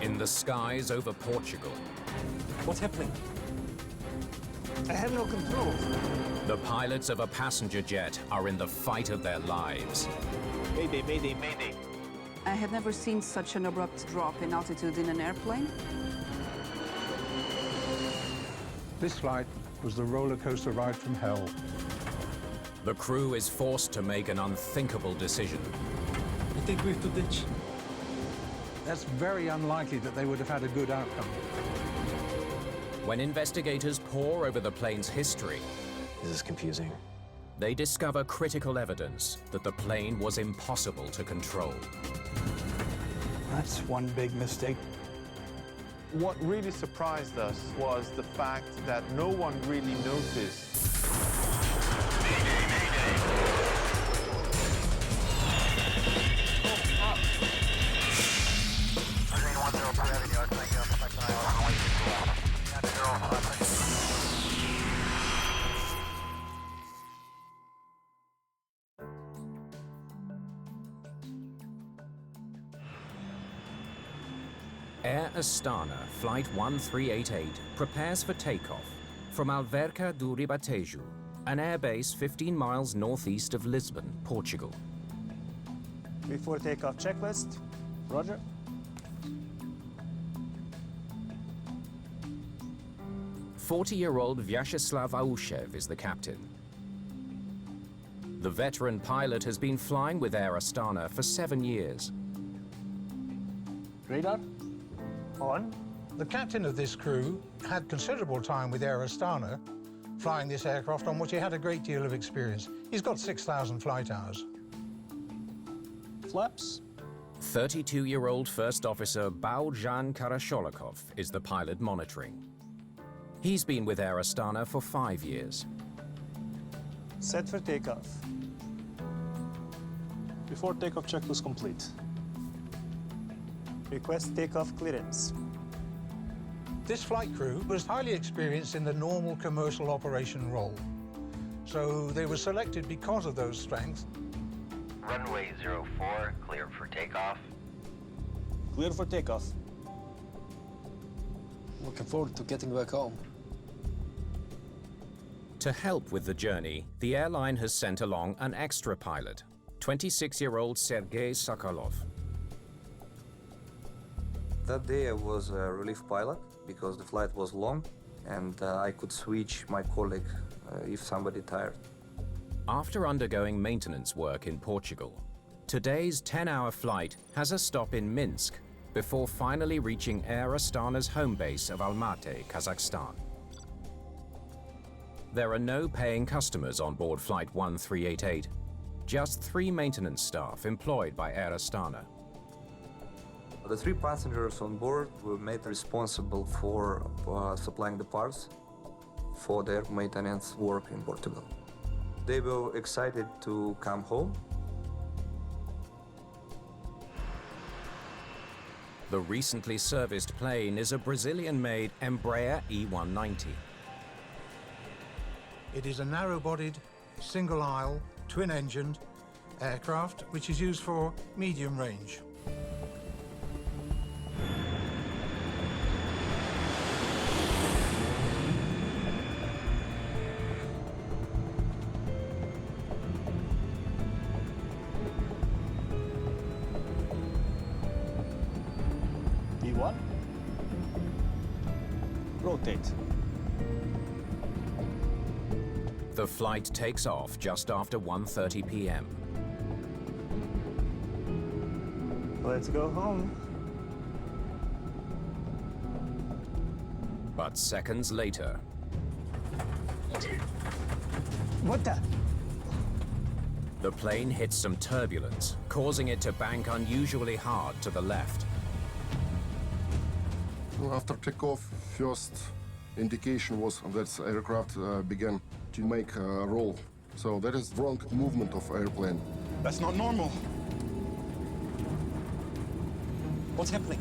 In the skies over Portugal, What's happening? I have no control. the pilots of a passenger jet are in the fight of their lives. Mayday, mayday, mayday. I had never seen such an abrupt drop in altitude in an airplane. This flight was the roller coaster ride from hell. The crew is forced to make an unthinkable decision. I think we have to ditch. That's very unlikely that they would have had a good outcome. When investigators pore over the plane's history, This is confusing. they discover critical evidence that the plane was impossible to control. That's one big mistake. What really surprised us was the fact that no one really noticed. Air Astana Flight 1388 prepares for takeoff from Alverca do Ribatejo, an airbase 15 miles northeast of Lisbon, Portugal. Before takeoff checklist. Roger. "40-year-old Vyacheslav Aushev is the captain. The veteran pilot has been flying with Air Astana for 7 years. Radar. On. The captain of this crew had considerable time with Air Astana, flying this aircraft on which he had a great deal of experience. He's got 6,000 flight hours. Flaps. 32-year-old First Officer Baujan Karasholikov is the pilot monitoring. He's been with Air Astana for 5 years. Set for takeoff. Before takeoff checklist complete. Request takeoff clearance. This flight crew was highly experienced in the normal commercial operation role. So they were selected because of those strengths. Runway 04, clear for takeoff. Clear for takeoff. Looking forward to getting back home. To help with the journey, the airline has sent along an extra pilot, 26-year-old Sergei Sokolov. That day I was a relief pilot because the flight was long and I could switch my colleague if somebody tired. After undergoing maintenance work in Portugal, today's 10-hour flight has a stop in Minsk before finally reaching Air Astana's home base of Almaty, Kazakhstan. There are no paying customers on board Flight 1388, just 3 maintenance staff employed by Air Astana. The 3 passengers on board were made responsible for supplying the parts for their maintenance work in Portugal. They were excited to come home. The recently serviced plane is a Brazilian-made Embraer E190. It is a narrow-bodied, single-aisle, twin-engined aircraft which is used for medium range. B1. Rotate. The flight takes off just after 1:30 p.m. Let's go home. But seconds later, What the? the plane hits some turbulence, causing it to bank unusually hard to the left. After takeoff, first indication was that the aircraft began to make a roll. So that is wrong movement of airplane. That's not normal. What's happening?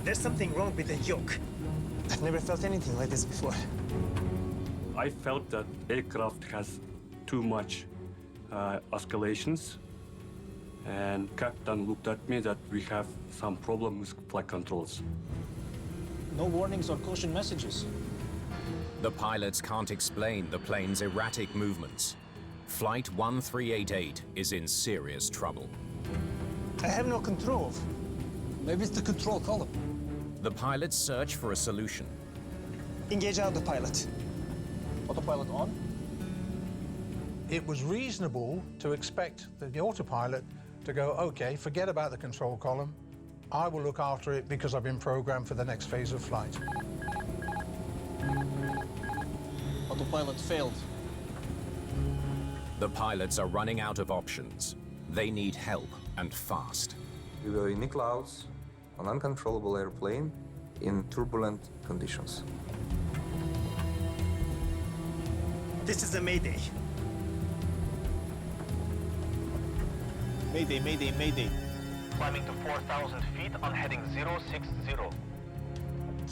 There's something wrong with the yoke. I've never felt anything like this before. I felt that aircraft has too much oscillations, and captain looked at me that we have some problem with flight controls. No warnings or caution messages. The pilots can't explain the plane's erratic movements. Flight 1388 is in serious trouble. I have no control. Maybe it's the control column. The pilots search for a solution. Engage autopilot. Autopilot on? It was reasonable to expect the autopilot to go, okay, forget about the control column. I will look after it because I've been programmed for the next phase of flight. Autopilot failed. The pilots are running out of options. They need help, and fast. We were in the clouds, an uncontrollable airplane, in turbulent conditions. This is a mayday. Mayday, mayday, mayday. Climbing to 4,000 feet on heading 060.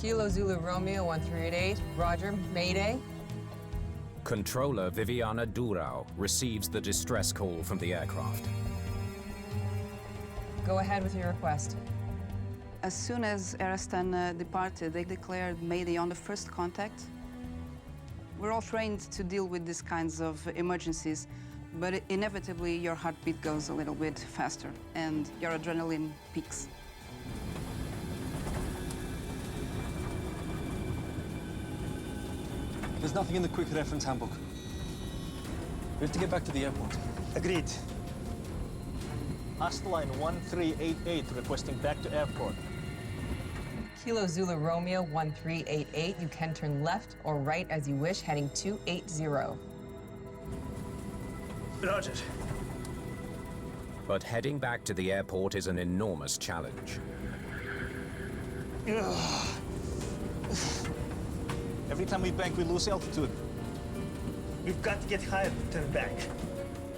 Kilo Zulu Romeo 1388, Roger, Mayday. Controller Viviana Durao receives the distress call from the aircraft. Go ahead with your request. As soon as Air Astana departed, they declared Mayday on the first contact. We're all trained to deal with these kinds of emergencies, but inevitably your heartbeat goes a little bit faster and your adrenaline peaks. There's nothing in the quick reference handbook. We have to get back to the airport. Agreed. Astana 1388 requesting back to airport. Kilo Zulu Romeo 1388, you can turn left or right as you wish, heading 280. Roger. But heading back to the airport is an enormous challenge. Every time we bank, we lose altitude. We've got to get higher to turn back.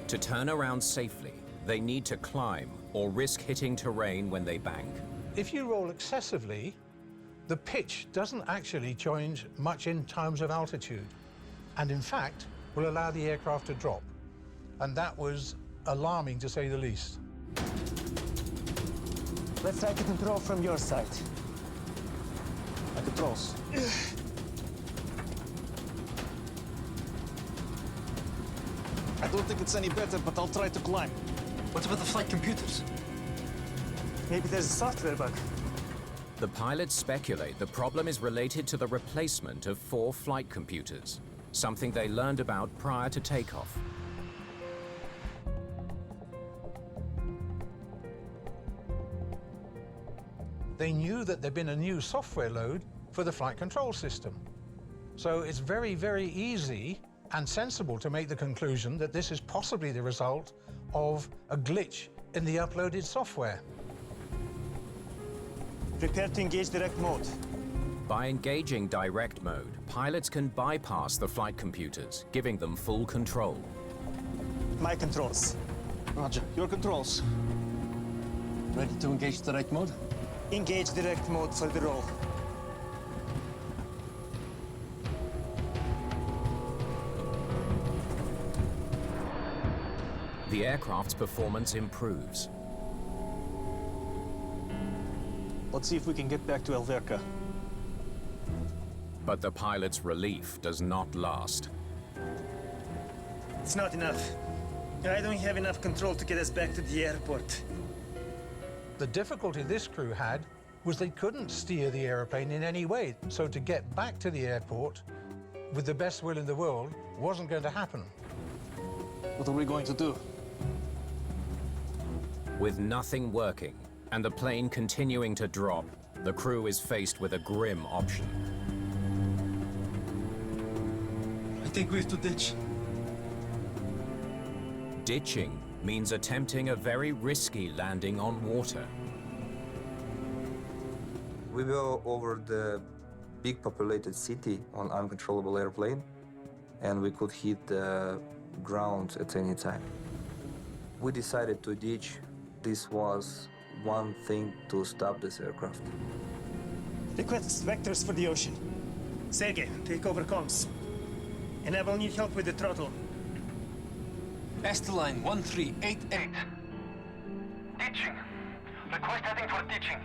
To turn around safely, they need to climb or risk hitting terrain when they bank. If you roll excessively, the pitch doesn't actually change much in terms of altitude, and in fact, will allow the aircraft to drop. And that was alarming, to say the least. Let's try to control from your side. My controls. I don't think it's any better, but I'll try to climb. What about the flight computers? Maybe there's a software bug. The pilots speculate the problem is related to the replacement of 4 flight computers, something they learned about prior to takeoff. They knew that there'd been a new software load for the flight control system. So it's very, very easy and sensible to make the conclusion that this is possibly the result of a glitch in the uploaded software. Prepare to engage direct mode. By engaging direct mode, pilots can bypass the flight computers, giving them full control. My controls. Roger. Your controls. Ready to engage direct mode? Engage direct mode for the roll. The aircraft's performance improves. Let's see if we can get back to Alverca. But the pilot's relief does not last. It's not enough. I don't have enough control to get us back to the airport. The difficulty this crew had was they couldn't steer the airplane in any way. So to get back to the airport with the best will in the world wasn't going to happen. What are we going to do? With nothing working and the plane continuing to drop, the crew is faced with a grim option. I think we have to ditch. Ditching means attempting a very risky landing on water. We were over the big populated city on uncontrollable airplane, and we could hit the ground at any time. We decided to ditch. This was one thing to stop this aircraft. Request vectors for the ocean. Sergey, take over comms. And I will need help with the throttle. Astana 1388. Request heading for ditching.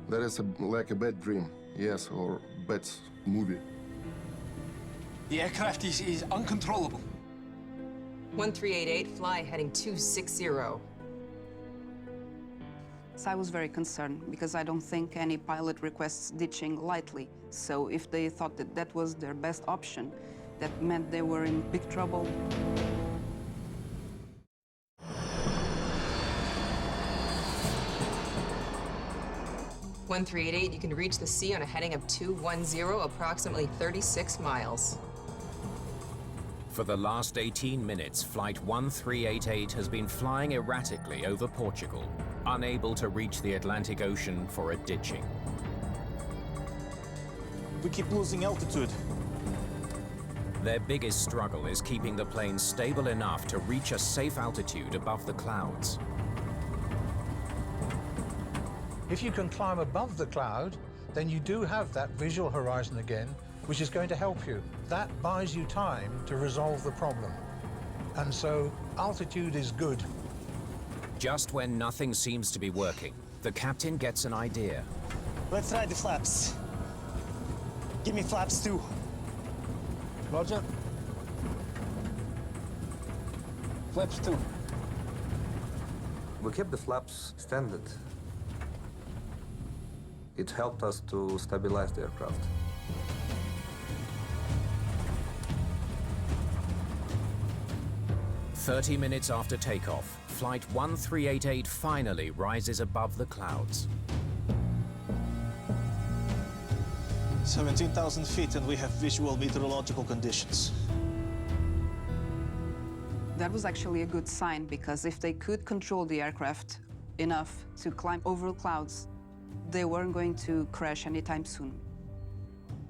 That is like a bad dream, yes, or bad movie. The aircraft is uncontrollable. 1388, fly heading 260. So I was very concerned because I don't think any pilot requests ditching lightly. So if they thought that that was their best option, that meant they were in big trouble. One 388, you can reach the sea on a heading of 210, approximately 36 miles. For the last 18 minutes, Flight 1388 has been flying erratically over Portugal, unable to reach the Atlantic Ocean for a ditching. We keep losing altitude. Their biggest struggle is keeping the plane stable enough to reach a safe altitude above the clouds. If you can climb above the cloud, then you do have that visual horizon again, which is going to help you. That buys you time to resolve the problem. And so altitude is good. Just when nothing seems to be working, the captain gets an idea. Let's try the flaps. Give me flaps too. Roger. Flaps 2. We kept the flaps extended. It helped us to stabilize the aircraft. "30 minutes after takeoff, Flight 1388 finally rises above the clouds. 17,000 feet and we have visual meteorological conditions. That was actually a good sign because if they could control the aircraft enough to climb over clouds, they weren't going to crash anytime soon.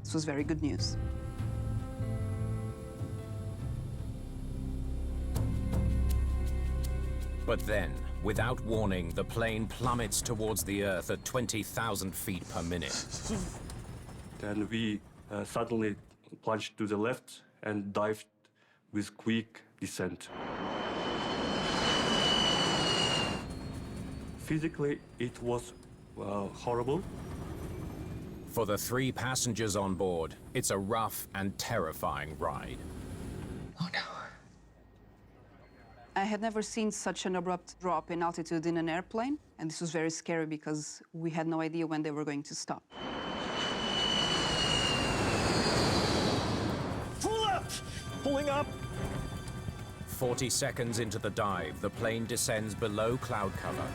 This was very good news. But then, without warning, the plane plummets towards the Earth at 20,000 feet per minute. Then we suddenly plunged to the left and dived with quick descent. Physically, it was horrible. For the 3 passengers on board, it's a rough and terrifying ride. Oh no. I had never seen such an abrupt drop in altitude in an airplane, and this was very scary because we had no idea when they were going to stop. Pull up! Pulling up! 40 seconds into the dive, the plane descends below cloud cover.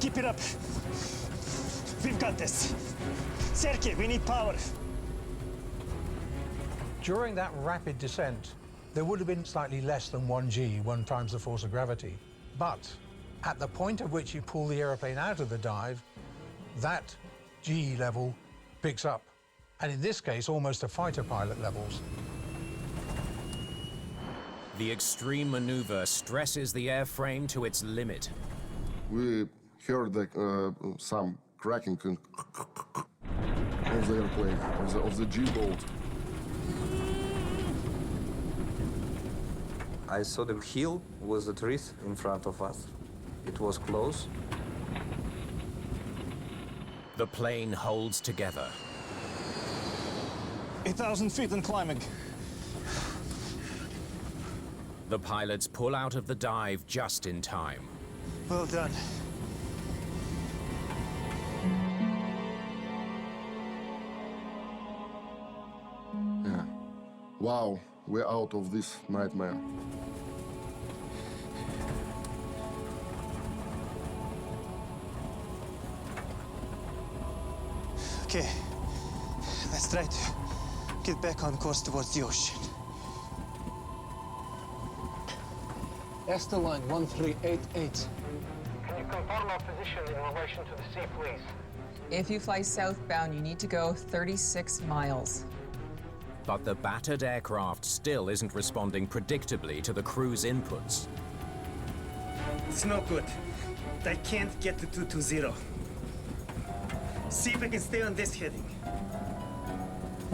Keep it up. We've got this. Sergey, we need power. During that rapid descent, there would have been slightly less than 1G, 1 times the force of gravity. But at the point at which you pull the airplane out of the dive, that G level picks up. And in this case, almost to fighter pilot levels. The extreme maneuver stresses the airframe to its limit. We heard some cracking of the airplane, of the G-bolt. I saw the hill with the trees in front of us. It was close. The plane holds together. 8,000 feet and climbing. The pilots pull out of the dive just in time. Well done. Yeah. Wow, we're out of this nightmare. Okay, let's try to get back on course towards the ocean. Astana 1388. Can you confirm our position in relation to the sea, please? If you fly southbound, you need to go 36 miles. But the battered aircraft still isn't responding predictably to the crew's inputs. It's no good. I can't get to 220. See if I can stay on this heading.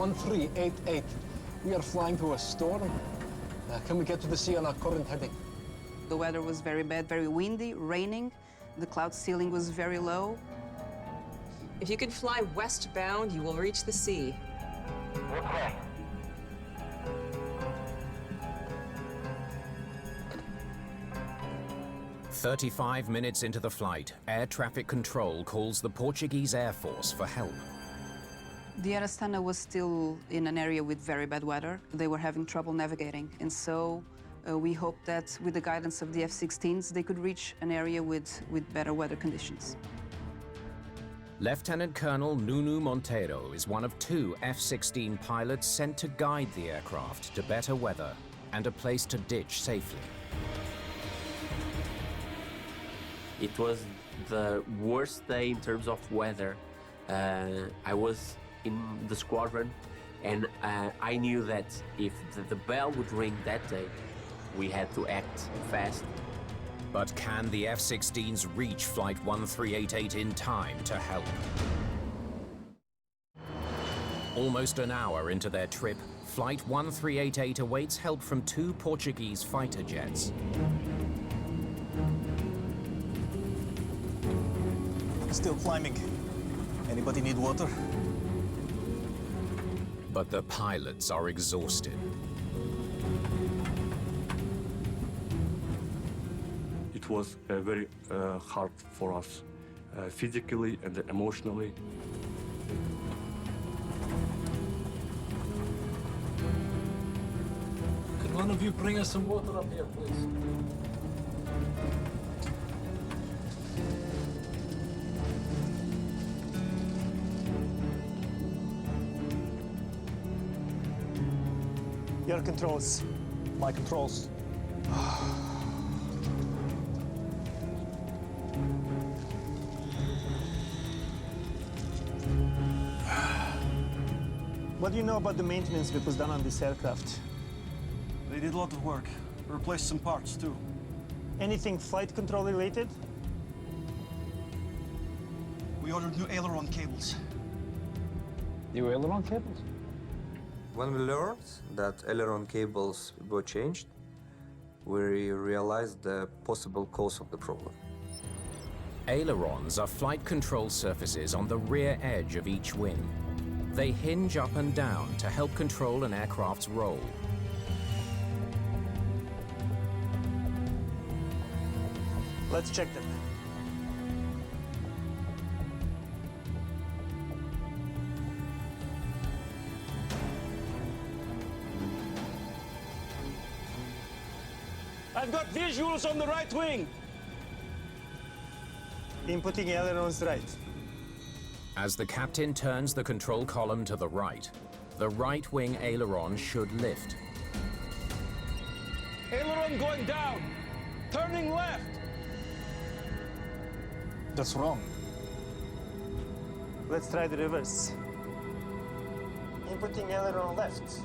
1388. We are flying through a storm. Can we get to the sea on our current heading? The weather was very bad, very windy, raining. The cloud ceiling was very low. If you can fly westbound, you will reach the sea. We're clear. "35 minutes into the flight, air traffic control calls the Portuguese Air Force for help. The Air Astana was still in an area with very bad weather. They were having trouble navigating. And so we hoped that with the guidance of the F-16s, they could reach an area with better weather conditions. Lieutenant Colonel Nuno Monteiro is one of 2 F-16 pilots sent to guide the aircraft to better weather and a place to ditch safely. It was the worst day in terms of weather. I was in the squadron, and I knew that if the bell would ring that day, we had to act fast. But can the F-16s reach Flight 1388 in time to help? Almost an hour into their trip, Flight 1388 awaits help from 2 Portuguese fighter jets. Still climbing. Anybody need water? But the pilots are exhausted. It was very hard for us, physically and emotionally. Could one of you bring us some water up here, please? Your controls. My controls. What do you know about the maintenance that was done on this aircraft? They did a lot of work. Replaced some parts, too. Anything flight control related? We ordered new aileron cables. New aileron cables? When we learned that aileron cables were changed, we realized the possible cause of the problem. Ailerons are flight control surfaces on the rear edge of each wing. They hinge up and down to help control an aircraft's roll. Let's check them. I've got visuals on the right wing. Inputting ailerons right. As the captain turns the control column to the right wing aileron should lift. Aileron going down. Turning left. That's wrong. Let's try the reverse. Inputting aileron left.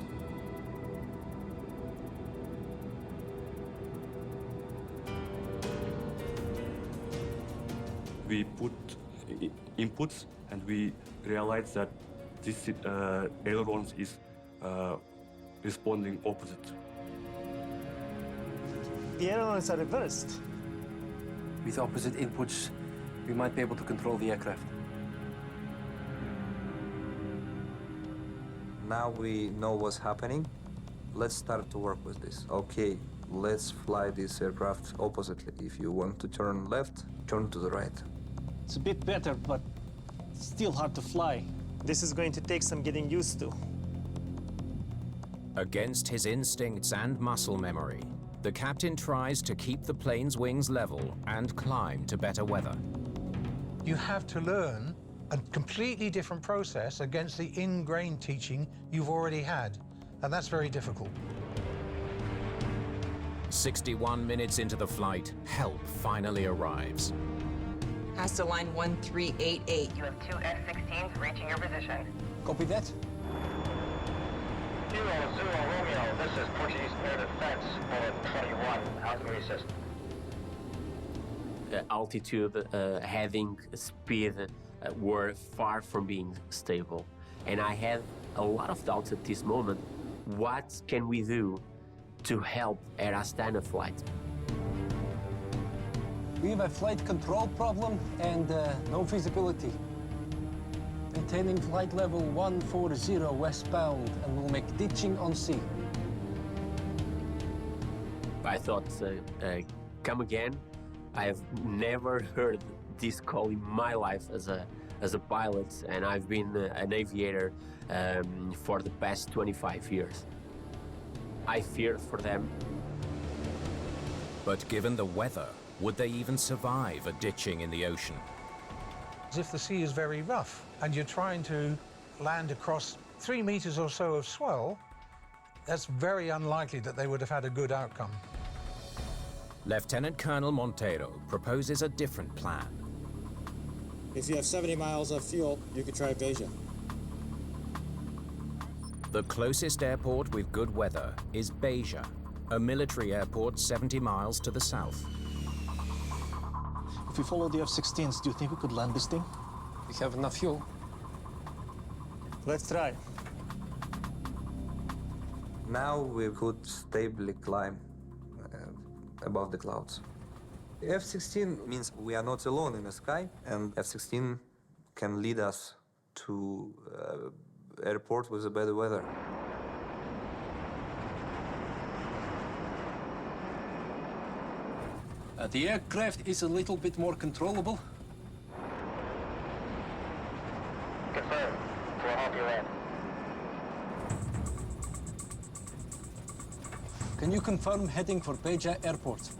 We put inputs and we realized that this aileron is responding opposite. The ailerons are reversed. With opposite inputs, we might be able to control the aircraft. Now we know what's happening. Let's start to work with this. Okay, let's fly this aircraft oppositely. If you want to turn left, turn to the right. It's a bit better, but still hard to fly. This is going to take some getting used to. Against his instincts and muscle memory, the captain tries to keep the plane's wings level and climb to better weather. You have to learn a completely different process against the ingrained teaching you've already had, and that's very difficult. 61 minutes into the flight, help finally arrives. Asta line 1388. You have 2 F-16s reaching your position. Copy that. Zulu Romeo, this is Portuguese Air Defense, bullet 21. How can we assist? Altitude, heading, speed were far from being stable. And I had a lot of doubts at this moment. What can we do to help Air Astana Flight? We have a flight control problem and no visibility. Maintaining flight level 140 westbound, and we'll make ditching on sea. I thought, come again? I have never heard this call in my life as a pilot, and I've been an aviator for the past 25 years. I feared for them. But given the weather, would they even survive a ditching in the ocean? If the sea is very rough and you're trying to land across 3 meters or so of swell, that's very unlikely that they would have had a good outcome. Lieutenant Colonel Montero proposes a different plan. If you have 70 miles of fuel, you could try Beja. The closest airport with good weather is Beja, a military airport 70 miles to the south. If we follow the F-16s, do you think we could land this thing? We have enough fuel. Let's try. Now we could stably climb above the clouds. F-16 means we are not alone in the sky, and F-16 can lead us to airport with a better weather. The aircraft is a little bit more controllable. Confirmed. We'll help you in. Can you confirm heading for Beja Airport?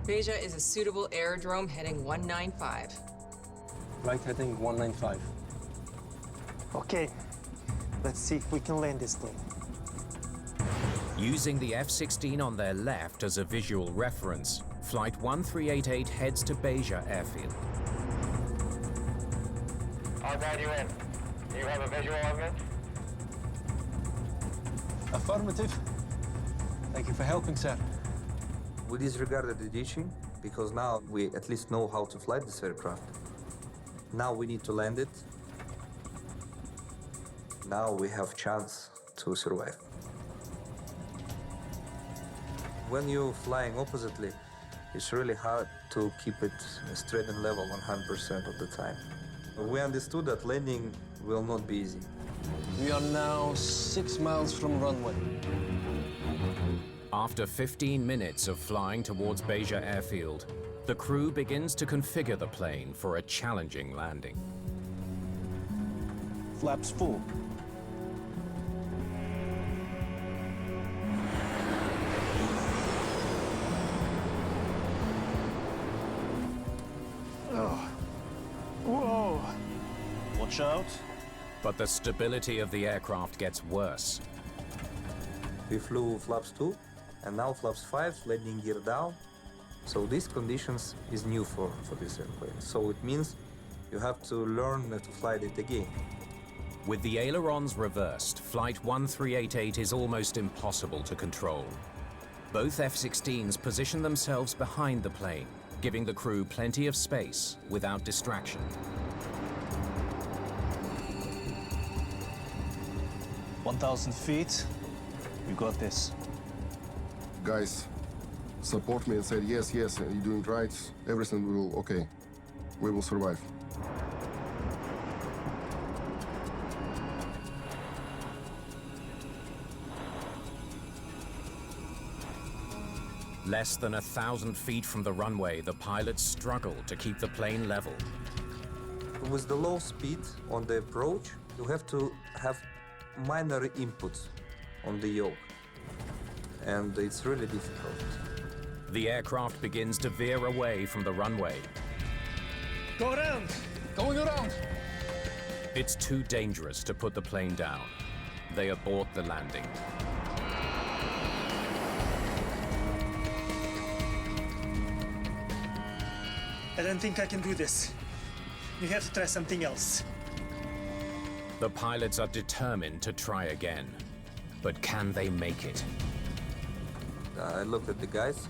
Beja is a suitable aerodrome heading 195. Right heading 195. Okay, let's see if we can land this thing. Using the F-16 on their left as a visual reference, Flight 1388 heads to Beja Airfield. I'll guide you in. Do you have a visual of me? Affirmative. Thank you for helping, sir. We disregarded the ditching because now we at least know how to fly this aircraft. Now we need to land it. Now we have chance to survive. When you're flying oppositely, it's really hard to keep it straight and level 100% of the time. We understood that landing will not be easy. We are now 6 miles from runway. After 15 minutes of flying towards Beja Airfield, the crew begins to configure the plane for a challenging landing. Flaps full. Whoa! Watch out. But the stability of the aircraft gets worse. We flew flaps 2, and now flaps 5, landing gear down. So these conditions is new for this airplane. So it means you have to learn to fly it again. With the ailerons reversed, Flight 1388 is almost impossible to control. Both F-16s position themselves behind the plane, giving the crew plenty of space without distraction. 1,000 feet. You got this. Guys, support me and said, yes, you're doing right. Everything will okay. We will survive. Less than 1,000 feet from the runway, the pilots struggle to keep the plane level. With the low speed on the approach, you have to have minor inputs on the yoke. And it's really difficult. The aircraft begins to veer away from the runway. Go around! Going around! It's too dangerous to put the plane down. They abort the landing. I don't think I can do this. You have to try something else. The pilots are determined to try again. But can they make it? I looked at the guys,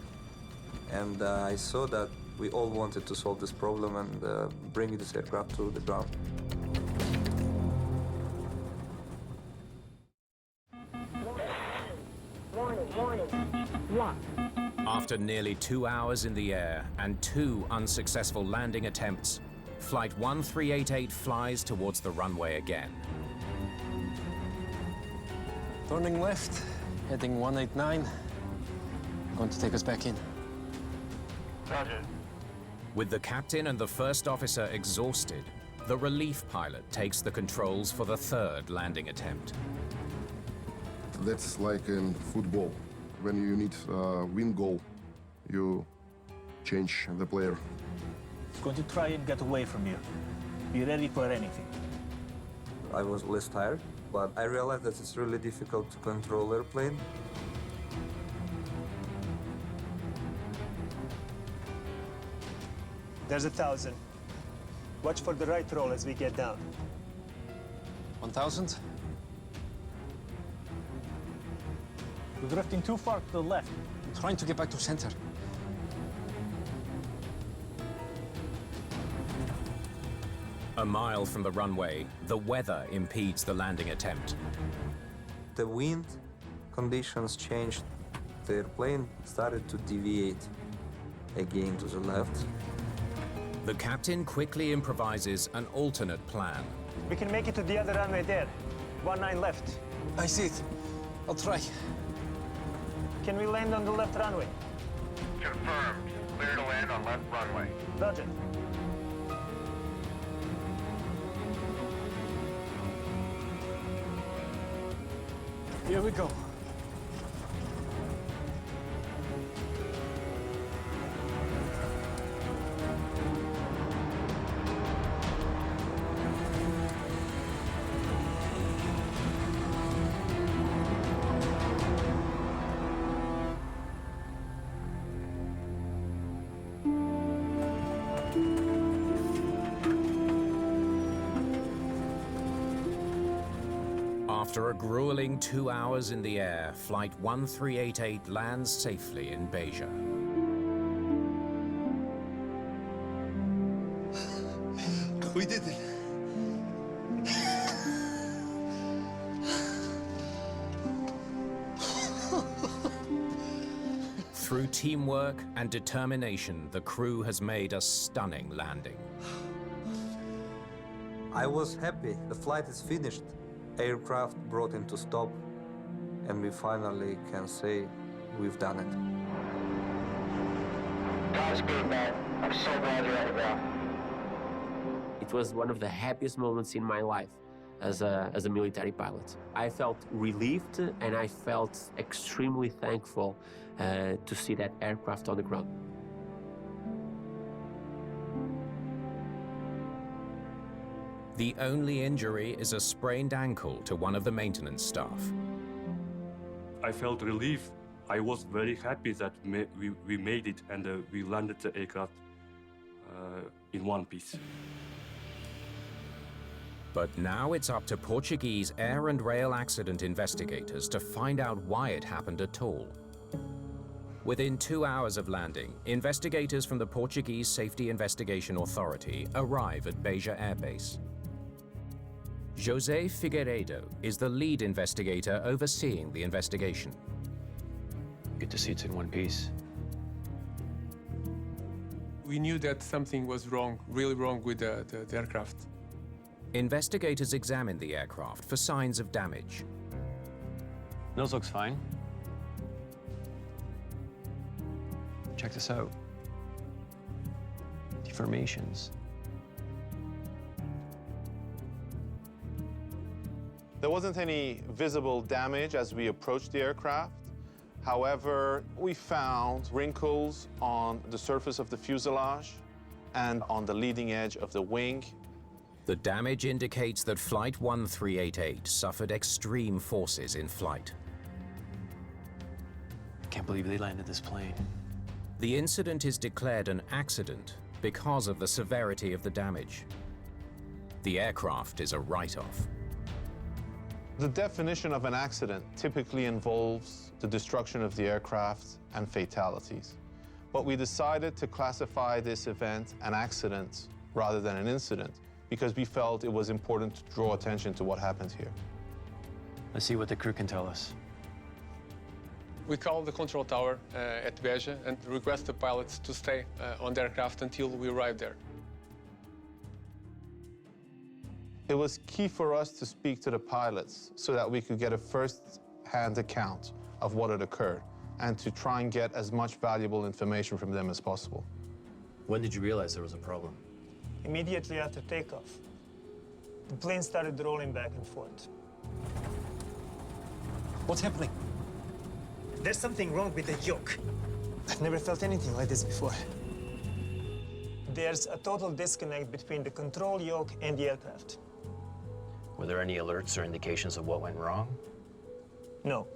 and I saw that we all wanted to solve this problem and bring this aircraft to the ground. After nearly 2 hours in the air and 2 unsuccessful landing attempts, Flight 1388 flies towards the runway again. Turning left, heading 189. Going to take us back in. Roger. With the captain and the first officer exhausted, the relief pilot takes the controls for the 3rd landing attempt. That's like in football. When you need a win goal, you change the player. It's going to try and get away from you. Be ready for anything. I was less tired, but I realized that it's really difficult to control airplane. There's 1,000. Watch for the right roll as we get down. 1,000. We're drifting too far to the left. I'm trying to get back to center. A mile from the runway, the weather impedes the landing attempt. The wind conditions changed. The airplane started to deviate again to the left. The captain quickly improvises an alternate plan. We can make it to the other runway there. 19 left. I see it. I'll try. Can we land on the left runway? Confirmed. Clear to land on left runway. Roger. Here we go. After a grueling 2 hours in the air, Flight 1388 lands safely in Beja. We did it. Through teamwork and determination, the crew has made a stunning landing. I was happy. The flight is finished. Aircraft brought into stop, and we finally can say we've done it. Godspeed, man. I'm so glad you're on the ground. It was one of the happiest moments in my life as a military pilot. I felt relieved and I felt extremely thankful to see that aircraft on the ground. The only injury is a sprained ankle to one of the maintenance staff. I felt relief. I was very happy that we made it and we landed the aircraft in one piece. But now it's up to Portuguese air and rail accident investigators to find out why it happened at all. Within 2 hours of landing, investigators from the Portuguese Safety Investigation Authority arrive at Beja Airbase. José Figueiredo is the lead investigator overseeing the investigation. Good to see it's in one piece. We knew that something was wrong, really wrong with the aircraft. Investigators examine the aircraft for signs of damage. Nose looks fine. Check this out. Deformations. There wasn't any visible damage as we approached the aircraft. However, we found wrinkles on the surface of the fuselage and on the leading edge of the wing. The damage indicates that Flight 1388 suffered extreme forces in flight. I can't believe they landed this plane. The incident is declared an accident because of the severity of the damage. The aircraft is a write-off. The definition of an accident typically involves the destruction of the aircraft and fatalities. But we decided to classify this event an accident rather than an incident because we felt it was important to draw attention to what happened here. Let's see what the crew can tell us. We called the control tower at Beja and request the pilots to stay on the aircraft until we arrived there. It was key for us to speak to the pilots so that we could get a first-hand account of what had occurred and to try and get as much valuable information from them as possible. When did you realize there was a problem? Immediately after takeoff, the plane started rolling back and forth. What's happening? There's something wrong with the yoke. I've never felt anything like this before. There's a total disconnect between the control yoke and the aircraft. Were there any alerts or indications of what went wrong? No,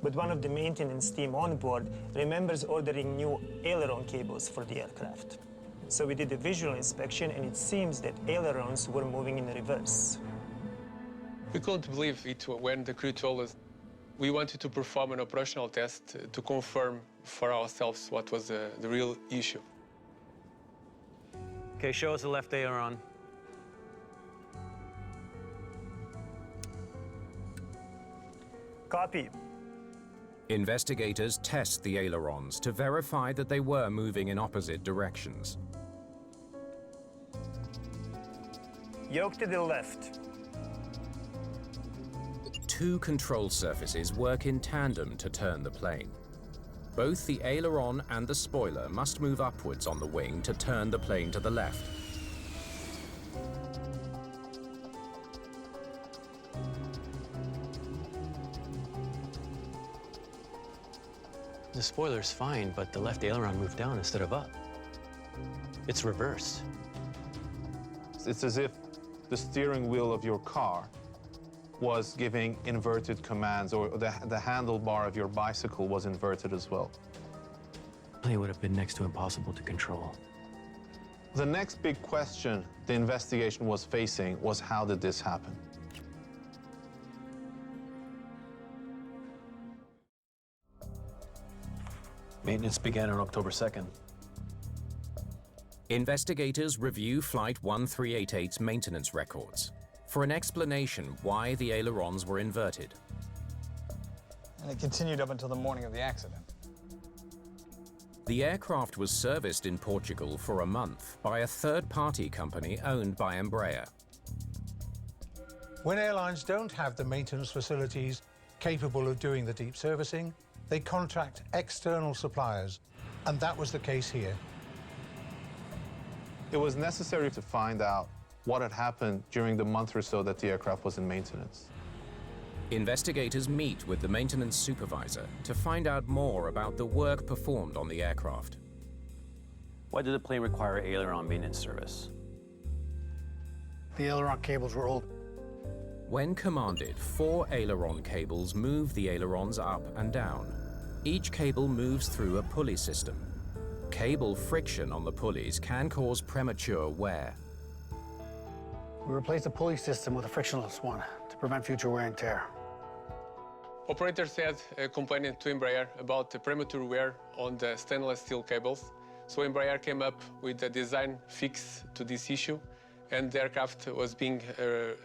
but one of the maintenance team on board remembers ordering new aileron cables for the aircraft. So we did a visual inspection, and it seems that ailerons were moving in reverse. We couldn't believe it when the crew told us. We wanted to perform an operational test to confirm for ourselves what was the real issue. Okay, show us the left aileron. Copy. Investigators test the ailerons to verify that they were moving in opposite directions. Yoke to the left. Two control surfaces work in tandem to turn the plane. Both the aileron and the spoiler must move upwards on the wing to turn the plane to the left. The spoiler's fine, but the left aileron moved down instead of up. It's reversed. It's as if the steering wheel of your car was giving inverted commands, or the handlebar of your bicycle was inverted as well. It would have been next to impossible to control. The next big question the investigation was facing was, how did this happen? Maintenance began on October 2nd. Investigators review Flight 1388's maintenance records for an explanation why the ailerons were inverted. And it continued up until the morning of the accident. The aircraft was serviced in Portugal for a month by a third-party company owned by Embraer. When airlines don't have the maintenance facilities capable of doing the deep servicing, they contract external suppliers, and that was the case here. It was necessary to find out what had happened during the month or so that the aircraft was in maintenance. Investigators meet with the maintenance supervisor to find out more about the work performed on the aircraft. Why did the plane require aileron maintenance service? The aileron cables were old. When commanded, 4 aileron cables move the ailerons up and down. Each cable moves through a pulley system. Cable friction on the pulleys can cause premature wear. We replaced the pulley system with a frictionless one to prevent future wear and tear. Operators had complained to Embraer about the premature wear on the stainless steel cables. So Embraer came up with a design fix to this issue, and the aircraft was being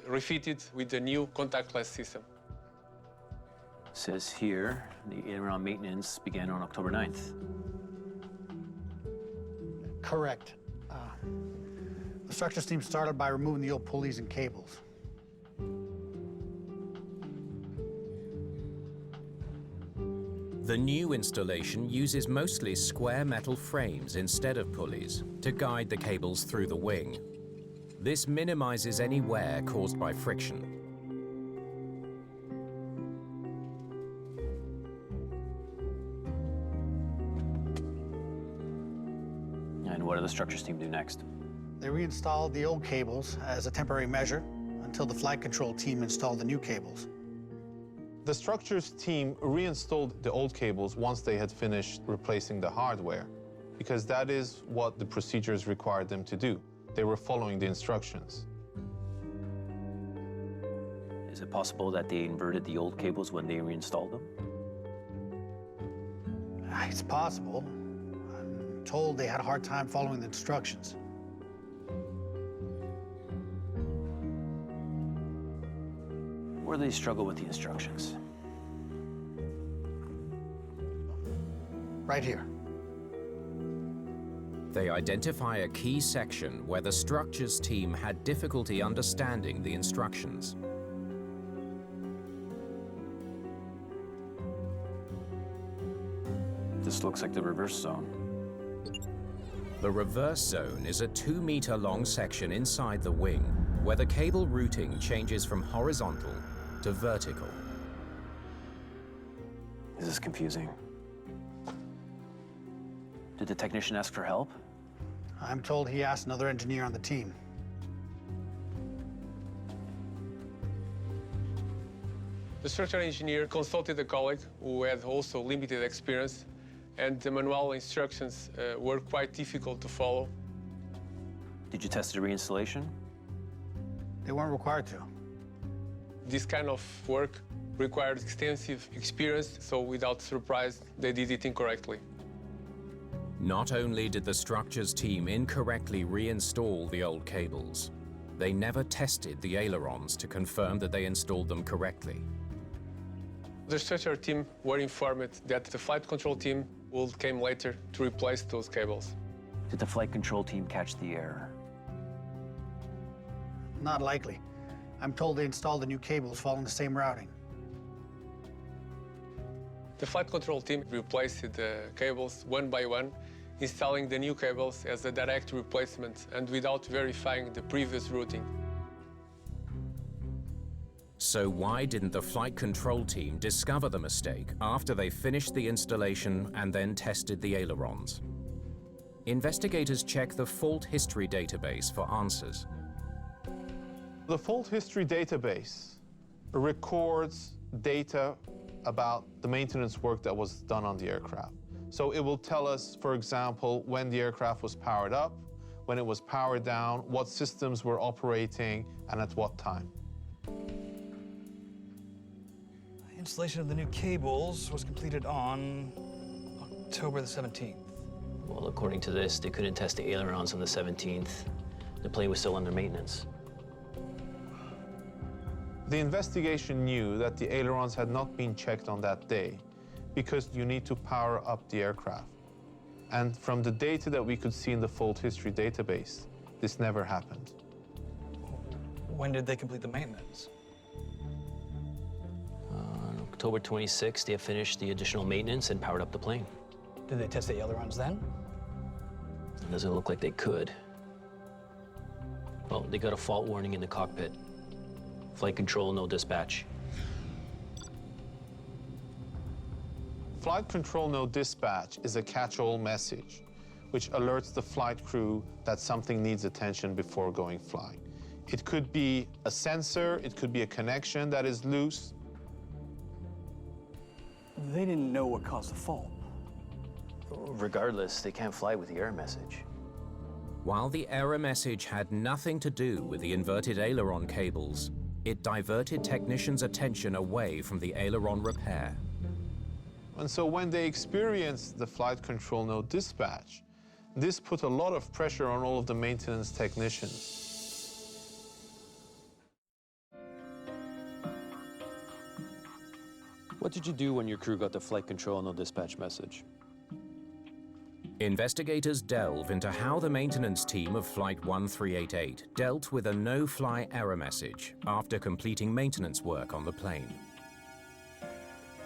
refitted with the new contactless system. Says here, the aileron maintenance began on October 9th. Correct. The structures team started by removing the old pulleys and cables. The new installation uses mostly square metal frames instead of pulleys to guide the cables through the wing. This minimizes any wear caused by friction. And what did the structures team do next? They reinstalled the old cables as a temporary measure until the flight control team installed the new cables. The structures team reinstalled the old cables once they had finished replacing the hardware, because that is what the procedures required them to do. They were following the instructions. Is it possible that they inverted the old cables when they reinstalled them? It's possible. I'm told they had a hard time following the instructions. Where do they struggle with the instructions? right here. They identify a key section where the structures team had difficulty understanding the instructions. This looks like the reverse zone. The reverse zone is a 2-meter-long section inside the wing, where the cable routing changes from horizontal to vertical. This is confusing. Did the technician ask for help? I'm told he asked another engineer on the team. The structural engineer consulted a colleague who had also limited experience, and the manual instructions were quite difficult to follow. Did you test the reinstallation? They weren't required to. This kind of work required extensive experience, so without surprise, they did it incorrectly. Not only did the structures team incorrectly reinstall the old cables, they never tested the ailerons to confirm that they installed them correctly. The structural team were informed that the flight control team would come later to replace those cables. Did the flight control team catch the error? Not likely. I'm told they installed the new cables following the same routing. The flight control team replaced the cables one by one, installing the new cables as a direct replacement and without verifying the previous routing. So why didn't the flight control team discover the mistake after they finished the installation and then tested the ailerons? Investigators check the fault history database for answers. The fault history database records data about the maintenance work that was done on the aircraft. So it will tell us, for example, when the aircraft was powered up, when it was powered down, what systems were operating, and at what time. Installation of the new cables was completed on October the 17th. Well, according to this, they couldn't test the ailerons on the 17th. The plane was still under maintenance. The investigation knew that the ailerons had not been checked on that day because you need to power up the aircraft. And from the data that we could see in the fault history database, this never happened. When did they complete the maintenance? On October 26th, they have finished the additional maintenance and powered up the plane. Did they test the ailerons then? It doesn't look like they could. Well, they got a fault warning in the cockpit. Flight control, no dispatch. Flight control no dispatch is a catch-all message which alerts the flight crew that something needs attention before going flying. It could be a sensor, it could be a connection that is loose. They didn't know what caused the fault. Regardless, they can't fly with the error message. While the error message had nothing to do with the inverted aileron cables, it diverted technicians' attention away from the aileron repair. And so when they experienced the flight control no dispatch, this put a lot of pressure on all of the maintenance technicians. What did you do when your crew got the flight control no dispatch message? Investigators delve into how the maintenance team of Flight 1388 dealt with a no-fly error message after completing maintenance work on the plane.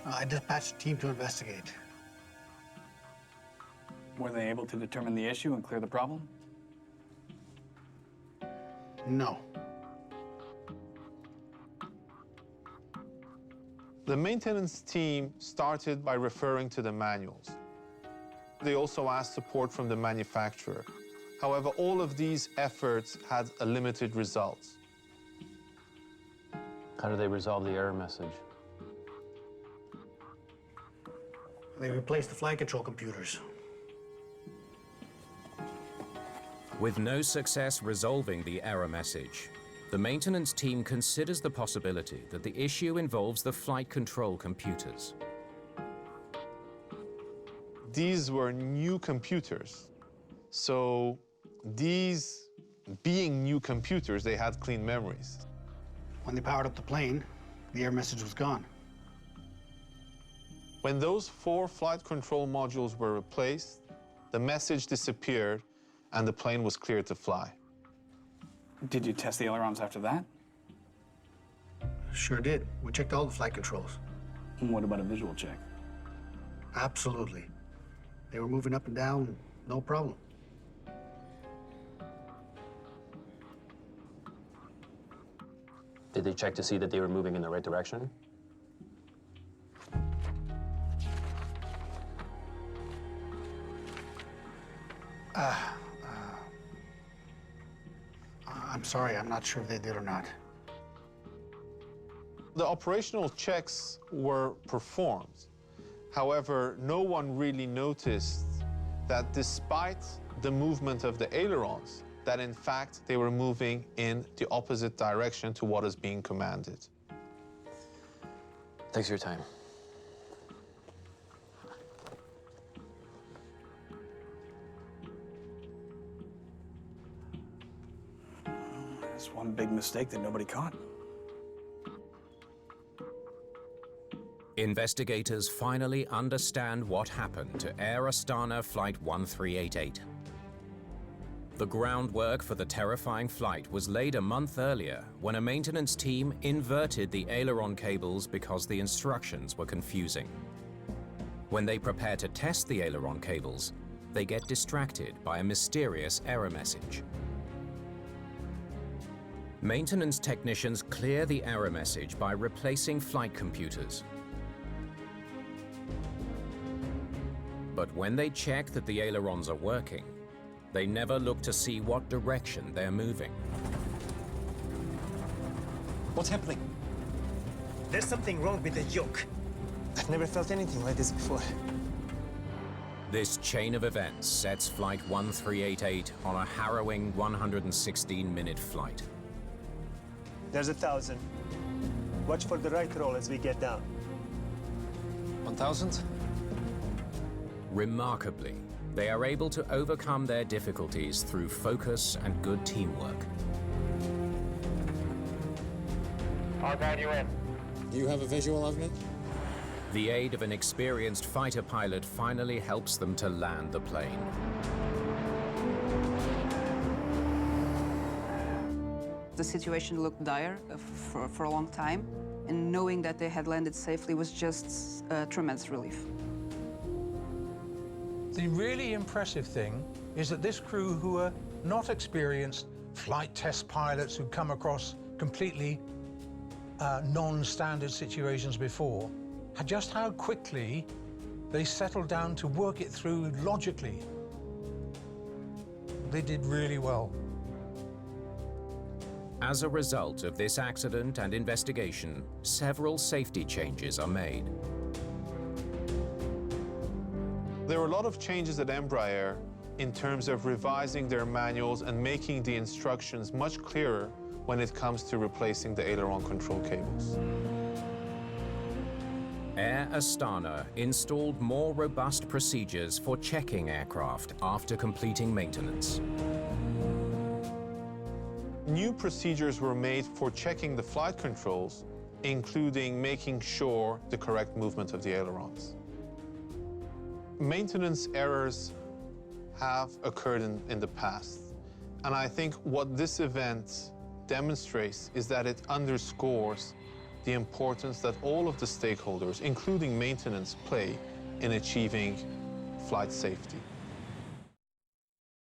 I dispatched a team to investigate. Were they able to determine the issue and clear the problem? No. The maintenance team started by referring to the manuals. They also asked support from the manufacturer. However, all of these efforts had a limited result. How did they resolve the error message? They replaced the flight control computers. With no success resolving the error message, the maintenance team considers the possibility that the issue involves the flight control computers. These were new computers. So these being new computers, they had clean memories. When they powered up the plane, the error message was gone. When those 4 flight control modules were replaced, the message disappeared and the plane was cleared to fly. Did you test the ailerons after that? Sure did. We checked all the flight controls. And what about a visual check? Absolutely. They were moving up and down, no problem. Did they check to see that they were moving in the right direction? I'm sorry, I'm not sure if they did or not. The operational checks were performed. However, no one really noticed that despite the movement of the ailerons, that in fact they were moving in the opposite direction to what is being commanded. Thanks for your time. That's one big mistake that nobody caught. Investigators finally understand what happened to Air Astana Flight 1388. The groundwork for the terrifying flight was laid a month earlier when a maintenance team inverted the aileron cables because the instructions were confusing. When they prepare to test the aileron cables, they get distracted by a mysterious error message. Maintenance technicians clear the error message by replacing flight computers. But when they check that the ailerons are working, they never look to see what direction they're moving. What's happening? There's something wrong with the yoke. I've never felt anything like this before. This chain of events sets Flight 1388 on a harrowing 116-minute flight. There's 1,000. Watch for the right roll as we get down. 1,000? Remarkably, they are able to overcome their difficulties through focus and good teamwork. I'll guide you in. Do you have a visual of me? The aid of an experienced fighter pilot finally helps them to land the plane. The situation looked dire for a long time, and knowing that they had landed safely was just a tremendous relief. The really impressive thing is that this crew, who are not experienced flight test pilots who'd come across completely non-standard situations before, had just how quickly they settled down to work it through logically. They did really well. As a result of this accident and investigation, several safety changes are made. There were a lot of changes at Embraer in terms of revising their manuals and making the instructions much clearer when it comes to replacing the aileron control cables. Air Astana installed more robust procedures for checking aircraft after completing maintenance. New procedures were made for checking the flight controls, including making sure the correct movement of the ailerons. Maintenance errors have occurred in the past, and I think what this event demonstrates is that it underscores the importance that all of the stakeholders, including maintenance, play in achieving flight safety.